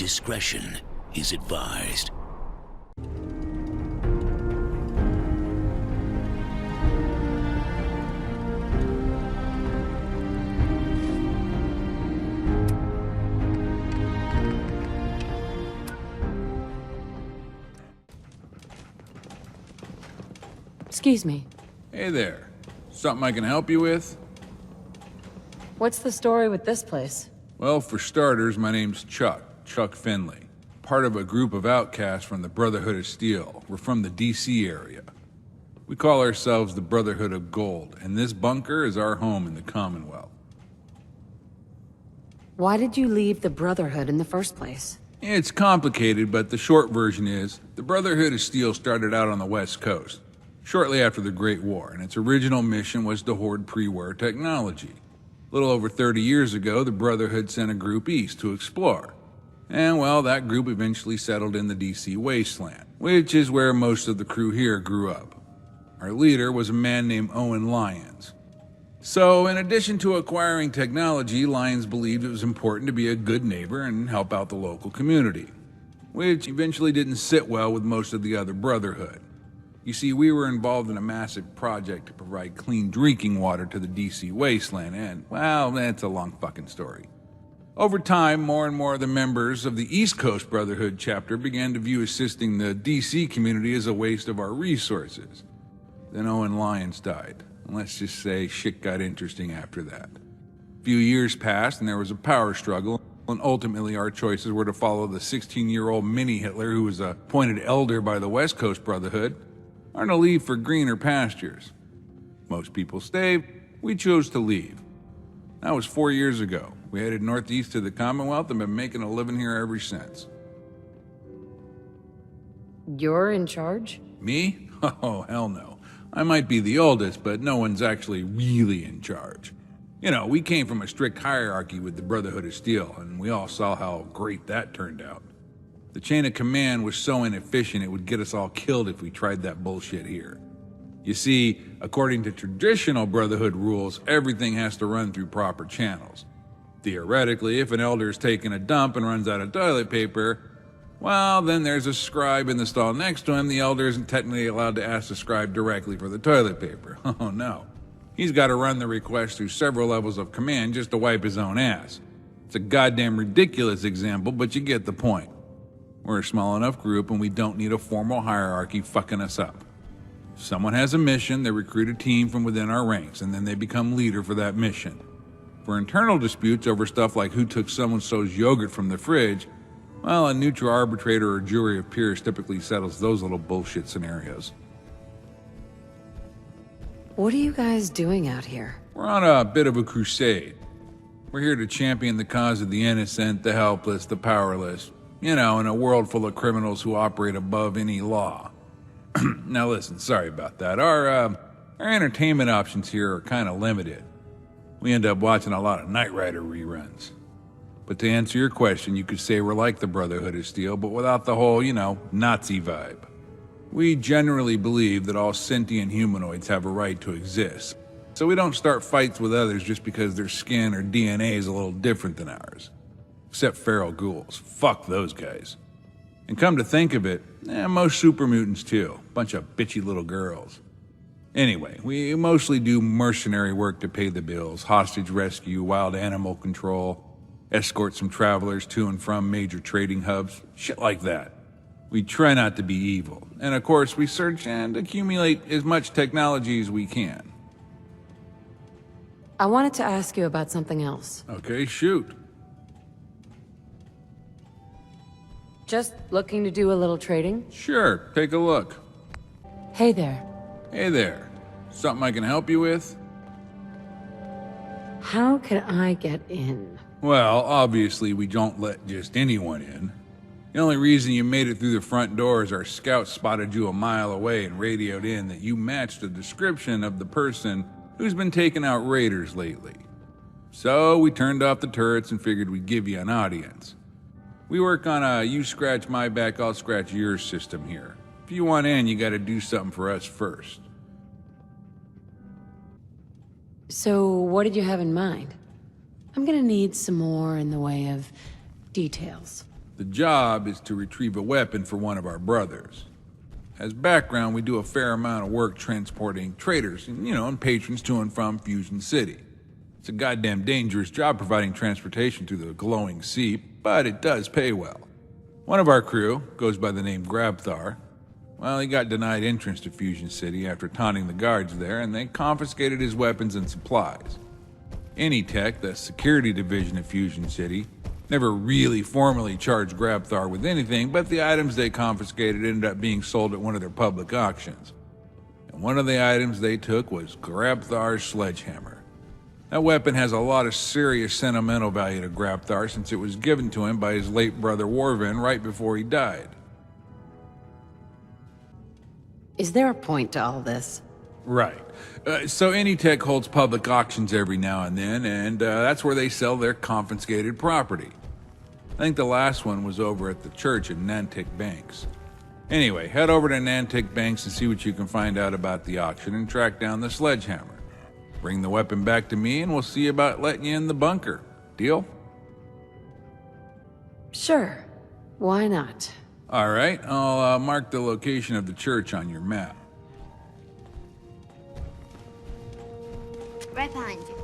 Discretion is advised. Excuse me. Hey there. Something I can help you with? What's the story with this place? Well, for starters, my name's Chuck Finley. Part of a group of outcasts from the Brotherhood of Steel. We're from the DC area. We call ourselves the Brotherhood of Gold, and this bunker is our home in the Commonwealth. Why did you leave the Brotherhood in the first place? It's complicated, but the short version is, the Brotherhood of Steel started out on the West Coast, shortly after the Great War, and its original mission was to hoard pre-war technology. A little over 30 years ago, the Brotherhood sent a group east to explore. And well, that group eventually settled in the DC wasteland, which is where most of the crew here grew up. Our leader was a man named Owen Lyons. So, in addition to acquiring technology, Lyons believed it was important to be a good neighbor and help out the local community, which eventually didn't sit well with most of the other Brotherhood. You see, we were involved in a massive project to provide clean drinking water to the DC wasteland, and, well, that's a long fucking story. Over time, more and more of the members of the East Coast Brotherhood chapter began to view assisting the DC community as a waste of our resources. Then Owen Lyons died, and let's just say shit got interesting after that. A few years passed, and there was a power struggle, and ultimately our choices were to follow the 16-year-old mini-Hitler who was appointed elder by the West Coast Brotherhood, or to leave for greener pastures. Most people stayed, we chose to leave. That was 4 years ago. We headed northeast to the Commonwealth and been making a living here ever since. You're in charge? Me? Oh, hell no. I might be the oldest, but no one's actually really in charge. You know, we came from a strict hierarchy with the Brotherhood of Steel, and we all saw how great that turned out. The chain of command was so inefficient it would get us all killed if we tried that bullshit here. You see, according to traditional Brotherhood rules, everything has to run through proper channels. Theoretically, if an elder's taking a dump and runs out of toilet paper, well, then there's a scribe in the stall next to him. The elder isn't technically allowed to ask the scribe directly for the toilet paper. Oh no. He's got to run the request through several levels of command just to wipe his own ass. It's a goddamn ridiculous example, but you get the point. We're a small enough group and we don't need a formal hierarchy fucking us up. If someone has a mission, they recruit a team from within our ranks, and then they become leader for that mission. For internal disputes over stuff like who took so-and-so's yogurt from the fridge, well, a neutral arbitrator or jury of peers typically settles those little bullshit scenarios. What are you guys doing out here? We're on a bit of a crusade. We're here to champion the cause of the innocent, the helpless, the powerless. You know, in a world full of criminals who operate above any law. Now listen, sorry about that. Our entertainment options here are kind of limited. We end up watching a lot of Knight Rider reruns. But to answer your question, you could say we're like the Brotherhood of Steel, but without the whole, you know, Nazi vibe. We generally believe that all sentient humanoids have a right to exist. So we don't start fights with others just because their skin or DNA is a little different than ours. Except feral ghouls. Fuck those guys. And come to think of it, most super mutants too. Bunch of bitchy little girls. Anyway, we mostly do mercenary work to pay the bills, hostage rescue, wild animal control, escort some travelers to and from major trading hubs, shit like that. We try not to be evil. And of course, we search and accumulate as much technology as we can. I wanted to ask you about something else. Okay, shoot. Just looking to do a little trading? Sure, take a look. Hey there. Hey there. Something I can help you with? How can I get in? Well, obviously we don't let just anyone in. The only reason you made it through the front door is our scouts spotted you a mile away and radioed in that you matched the description of the person who's been taking out raiders lately. So we turned off the turrets and figured we'd give you an audience. We work on a you scratch my back, I'll scratch yours system here. If you want in, you gotta do something for us first. So what did you have in mind? I'm gonna need some more in the way of details. The job is to retrieve a weapon for one of our brothers. As background, we do a fair amount of work transporting traders, and patrons to and from Fusion City. It's a goddamn dangerous job providing transportation through the glowing sea, but it does pay well. One of our crew goes by the name Grabthar. Well, he got denied entrance to Fusion City after taunting the guards there, and they confiscated his weapons and supplies. NATICK, the security division of Fusion City, never really formally charged Grabthar with anything, but the items they confiscated ended up being sold at one of their public auctions. And one of the items they took was Grabthar's sledgehammer. That weapon has a lot of serious sentimental value to Grabthar since it was given to him by his late brother Warvin right before he died. Is there a point to all this? Right. So NATICK holds public auctions every now and then, and that's where they sell their confiscated property. I think the last one was over at the church in Nantic Banks. Anyway, head over to Nantic Banks and see what you can find out about the auction and track down the sledgehammer. Bring the weapon back to me and we'll see about letting you in the bunker. Deal? Sure. Why not? All right, I'll mark the location of the church on your map. Right behind you.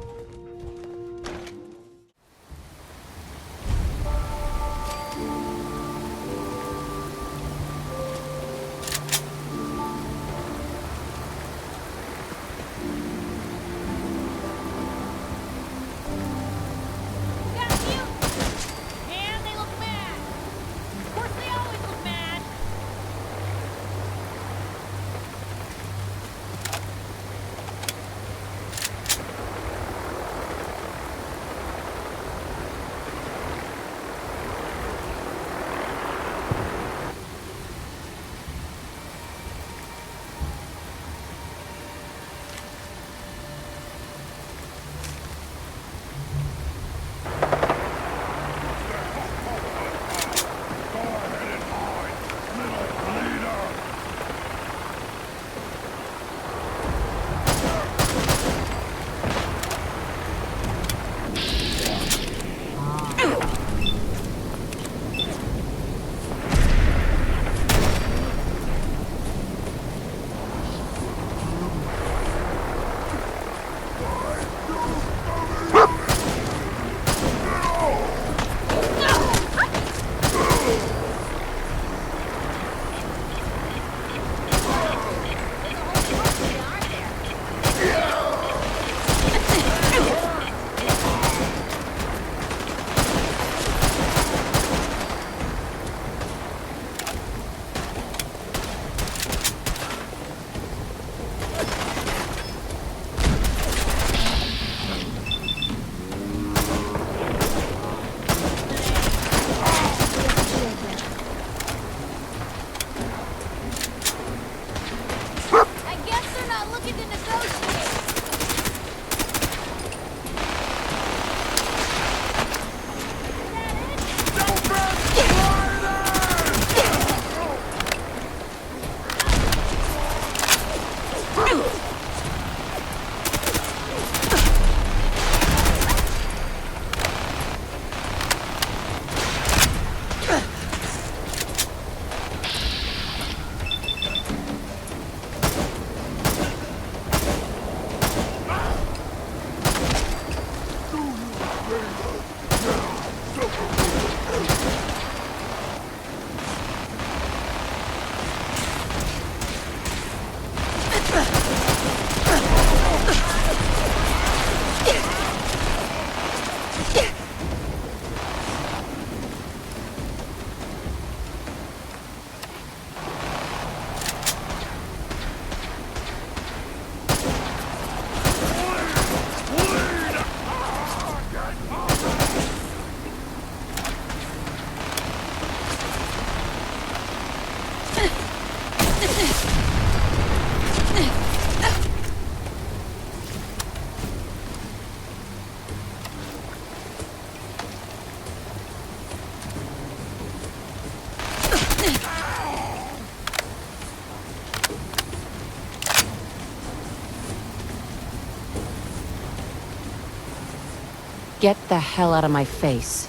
Get the hell out of my face.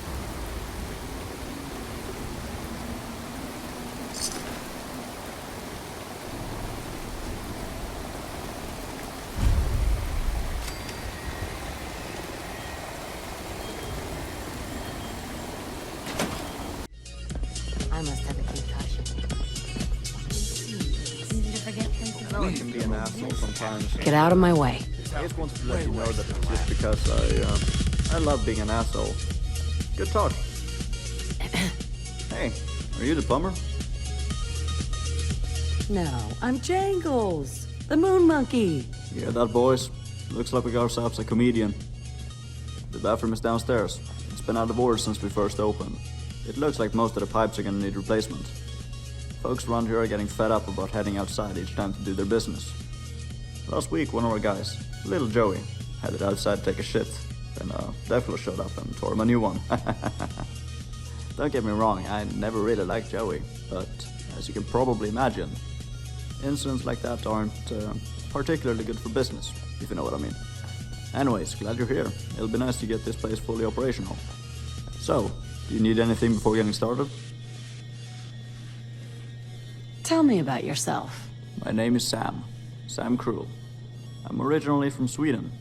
I must have a concussion. Easy to forget places. I know I can be an asshole sometimes. Get out of my way. I just wanted to let you know that it's just because I love being an asshole. Good talk. Hey, are you the plumber? No, I'm Jangles, the moon monkey. Yeah, that boys. Looks like we got ourselves a comedian. The bathroom is downstairs. It's been out of order since we first opened. It looks like most of the pipes are gonna need replacement. Folks around here are getting fed up about heading outside each time to do their business. Last week, one of our guys, little Joey, headed outside to take a shit. Then Vatiwah showed up and tore him a new one. Don't get me wrong, I never really liked Joey, but as you can probably imagine, incidents like that aren't particularly good for business, if you know what I mean. Anyways, glad you're here. It'll be nice to get this place fully operational. So, do you need anything before getting started? Tell me about yourself. My name is Sam. Sam Cruel. I'm originally from Sweden.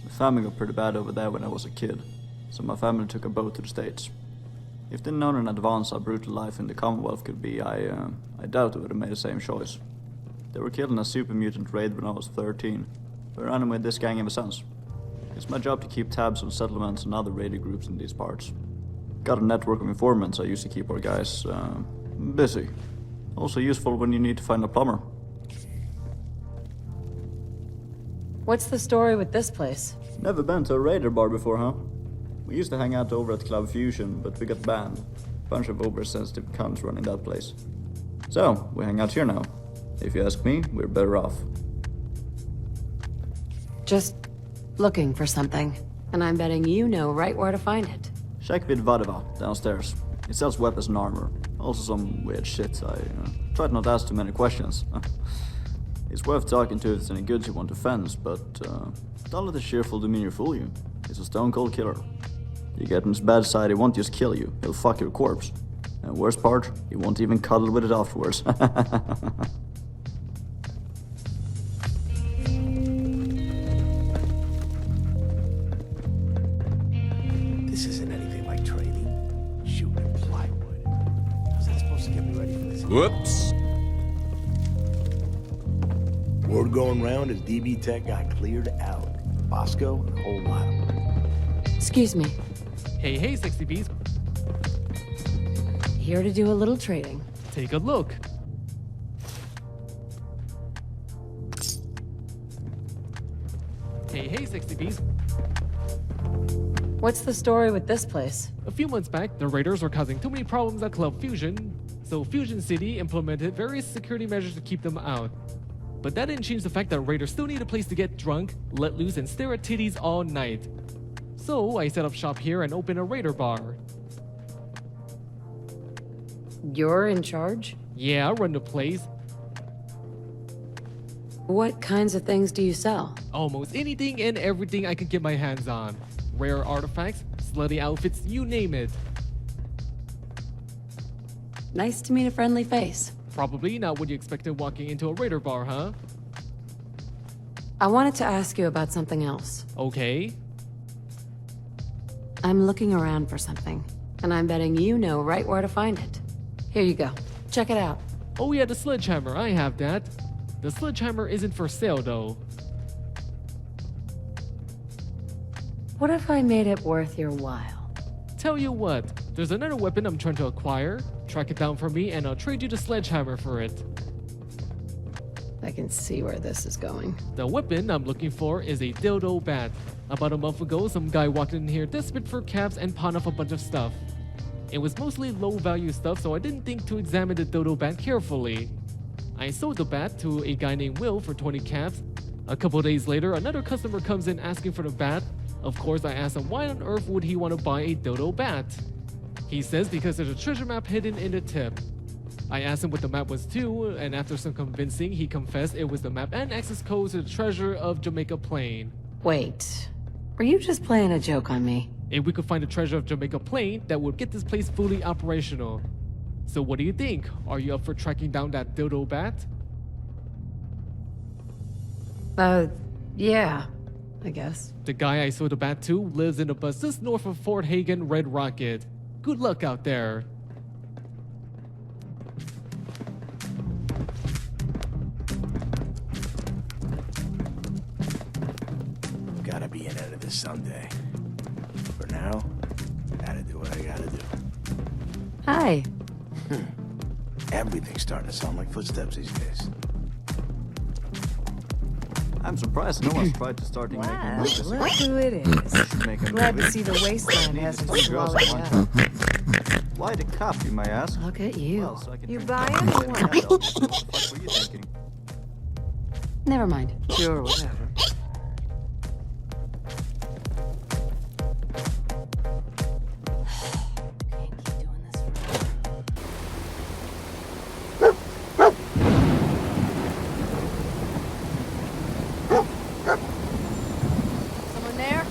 The famine got pretty bad over there when I was a kid, so my family took a boat to the States. If they'd known in advance how brutal life in the Commonwealth could be, I doubt they would have made the same choice. They were killed in a super mutant raid when I was 13. We're running with this gang ever since. It's my job to keep tabs on settlements and other raided groups in these parts. Got a network of informants I used to keep our guys busy. Also useful when you need to find a plumber. What's the story with this place? Never been to a raider bar before, huh? We used to hang out over at Club Fusion, but we got banned. Bunch of oversensitive cunts running that place. So, we hang out here now. If you ask me, we're better off. Just looking for something, and I'm betting you know right where to find it. Check with Vatiwah, downstairs. It sells weapons and armor. Also some weird shit. I tried not to ask too many questions. It's worth talking to if there's any goods you want to fence, but don't let the cheerful demeanor fool you. He's a stone-cold killer. You get on his bad side, he won't just kill you, he'll fuck your corpse. And worst part, he won't even cuddle with it afterwards. This isn't anything like training. Shooting plywood. How's that supposed to get me ready for this? Whoops. Word going round is DB Tech got cleared out. Bosco and a whole lot. Excuse me. Hey, sexy bees. Here to do a little trading. Take a look. Hey, sexy bees. What's the story with this place? A few months back, the raiders were causing too many problems at Club Fusion, so Fusion City implemented various security measures to keep them out. But that didn't change the fact that raiders still need a place to get drunk, let loose, and stare at titties all night. So I set up shop here and opened a raider bar. You're in charge? Yeah, I run the place. What kinds of things do you sell? Almost anything and everything I can get my hands on. Rare artifacts, slutty outfits, you name it. Nice to meet a friendly face. Probably not what you expected walking into a raider bar, huh? I wanted to ask you about something else. Okay. I'm looking around for something, and I'm betting you know right where to find it. Here you go. Check it out. Oh yeah, the sledgehammer, I have that. The sledgehammer isn't for sale though. What if I made it worth your while? Tell you what, there's another weapon I'm trying to acquire. Track it down for me and I'll trade you the sledgehammer for it. I can see where this is going. The weapon I'm looking for is a dildo bat. About a month ago, some guy walked in here desperate for caps and pawned off a bunch of stuff. It was mostly low value stuff, so I didn't think to examine the dildo bat carefully. I sold the bat to a guy named Will for 20 caps. A couple days later, another customer comes in asking for the bat. Of course, I asked him why on earth would he want to buy a dildo bat. He says because there's a treasure map hidden in the tip. I asked him what the map was too, and after some convincing, he confessed it was the map and access code to the treasure of Jamaica Plain. Wait, were you just playing a joke on me? If we could find the treasure of Jamaica Plain, that would get this place fully operational. So what do you think? Are you up for tracking down that dildo bat? Yeah, I guess. The guy I sold the bat to lives in a bus just north of Fort Hagen, Red Rocket. Good luck out there. someday. For now, gotta do what I gotta do. Hi. Everything's starting to sound like footsteps these days. I'm surprised no one's tried to start making Wow, movies. look who it is. Make a Glad movie. to see the wasteland hasn't Need to swallowed see you girls up. Why the cop, you may ask? Look at you. Well, so I can You drink buying coffee or and what? myself. What the fuck were you thinking? Never mind. Sure, whatever. Can't keep doing this forever. Someone there?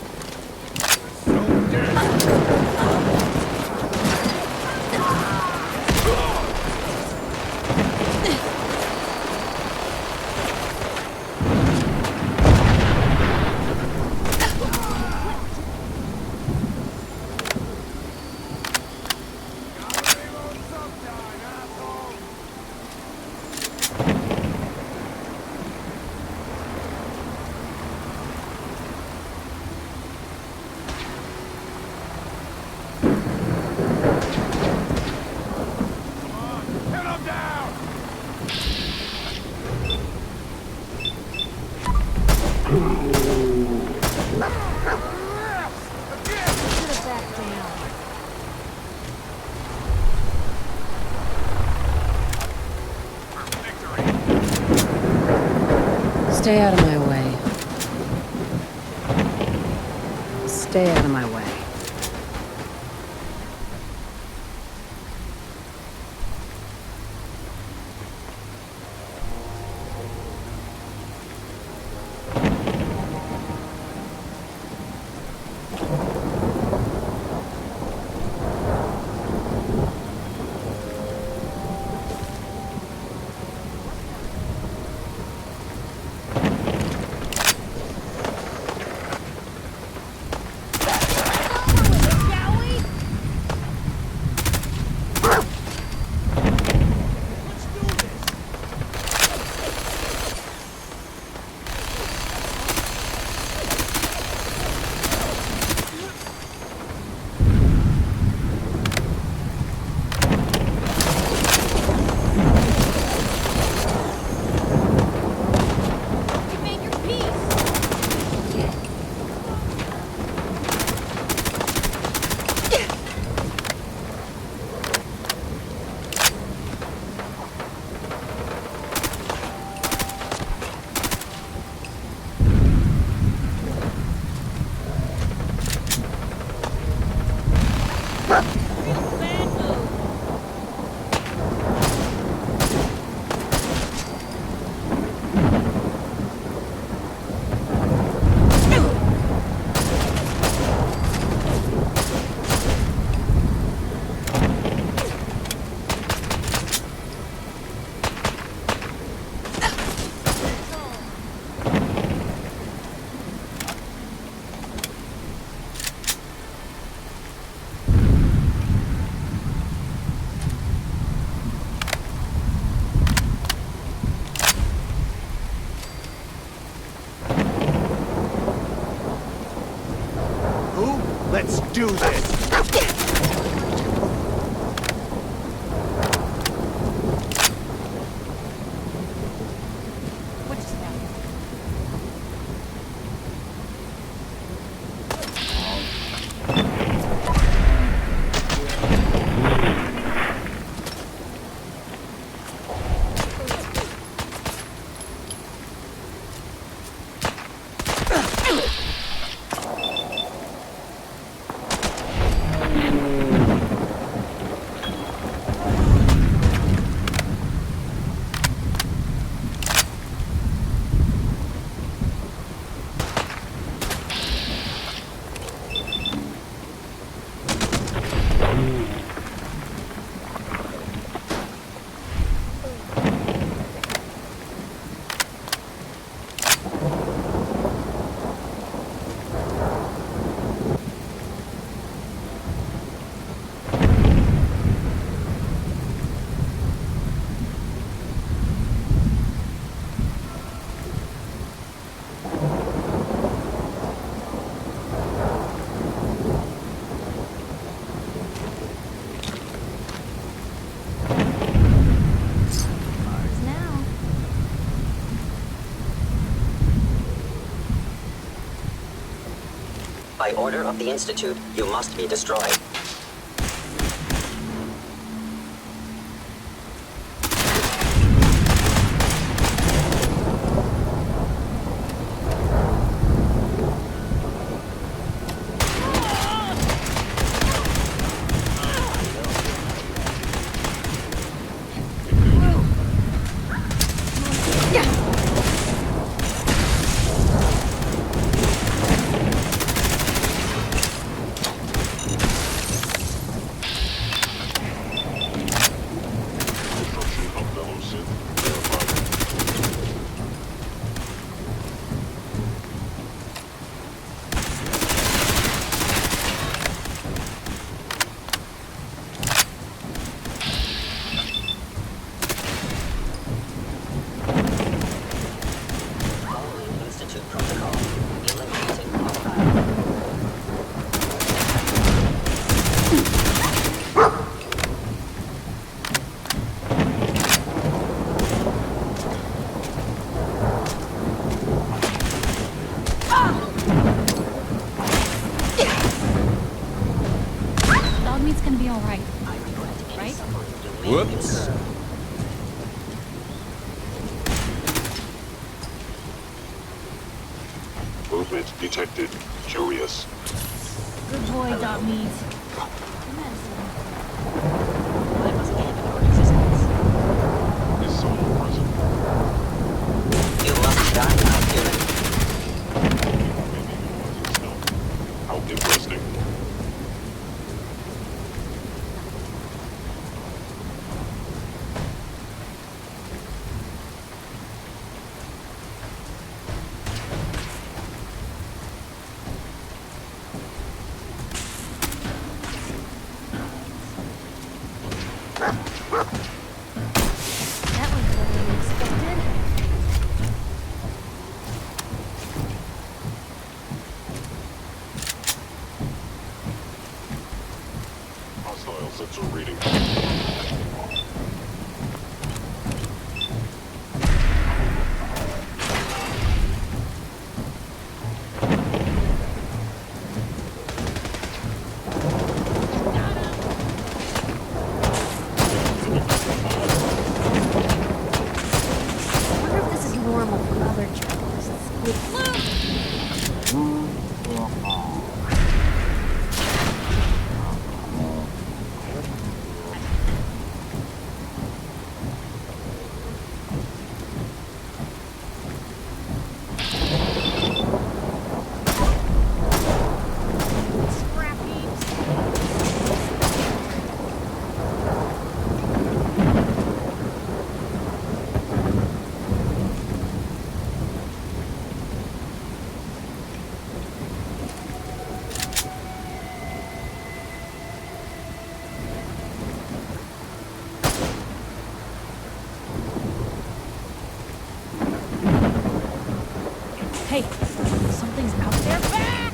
Stay out of my way. Stay out of my way. Let's do this! What just happened? By order of the Institute, you must be destroyed. Whoops. Movement detected. Curious. Good boy, Dot Meat. I must inhibit your existence. Is someone present? You must die now, human. How interesting. That one's better than expected. Hostile sensor reading. I wonder if this is normal for other journalists. Hey, something's out there back!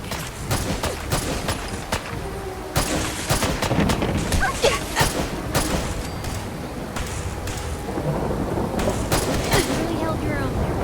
Really held your own there.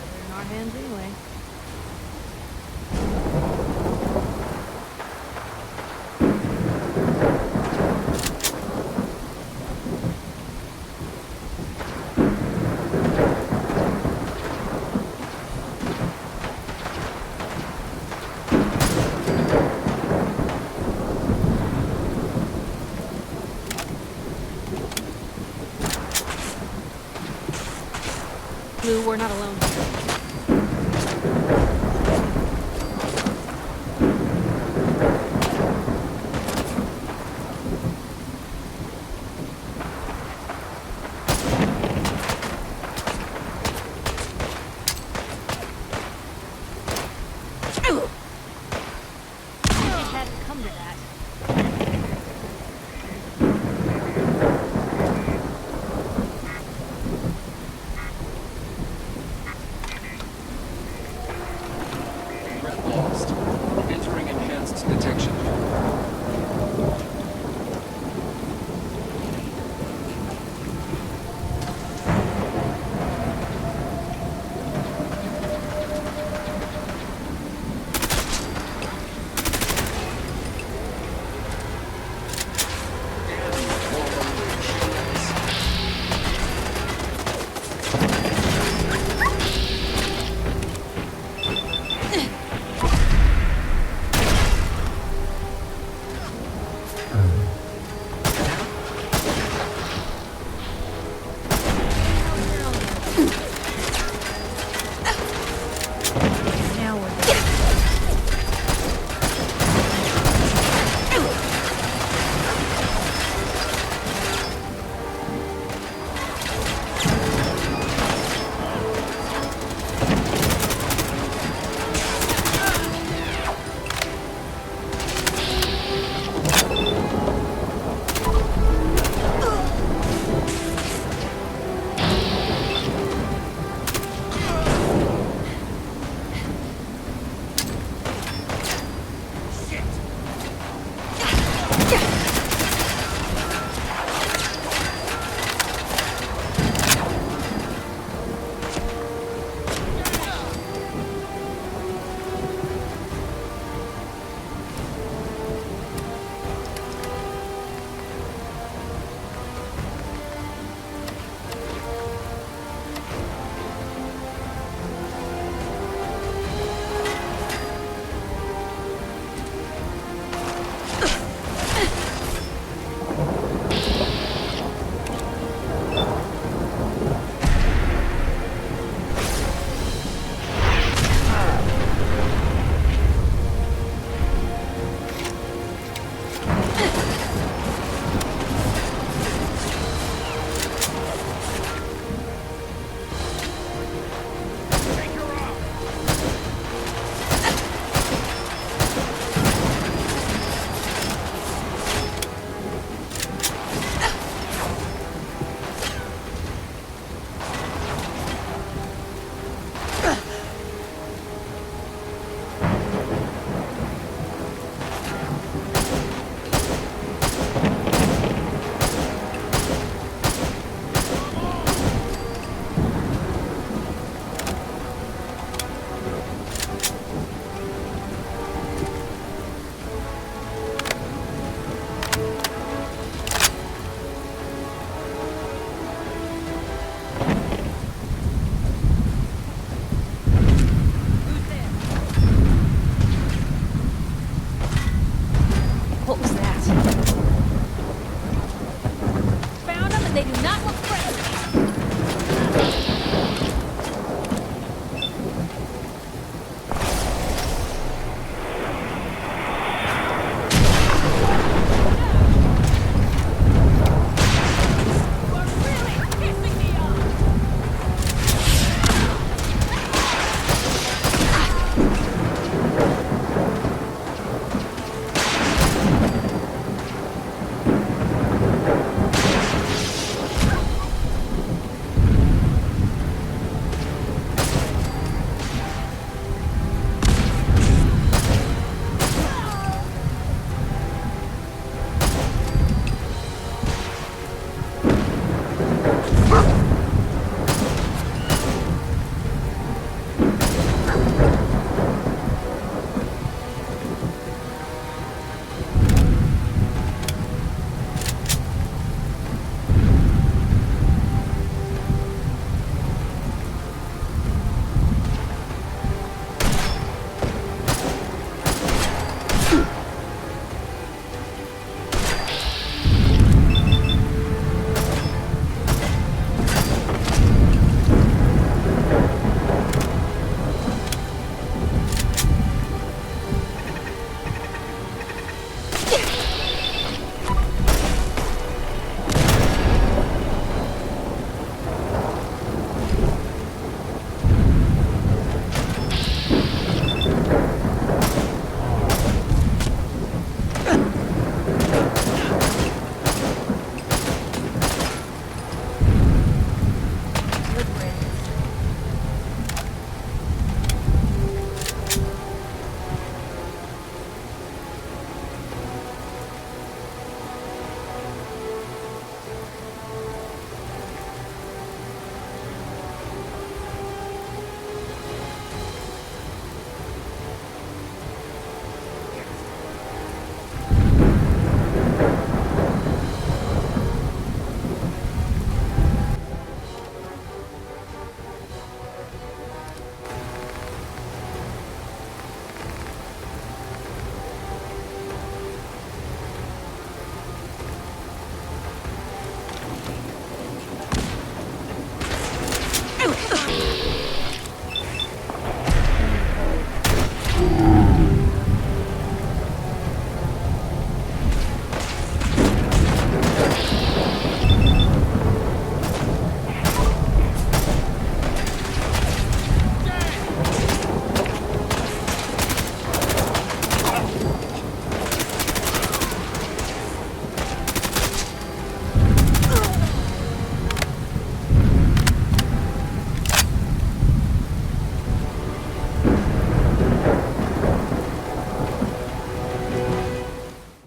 They're in our hands anyway. Blue, we're not alone here. They do not look friendly.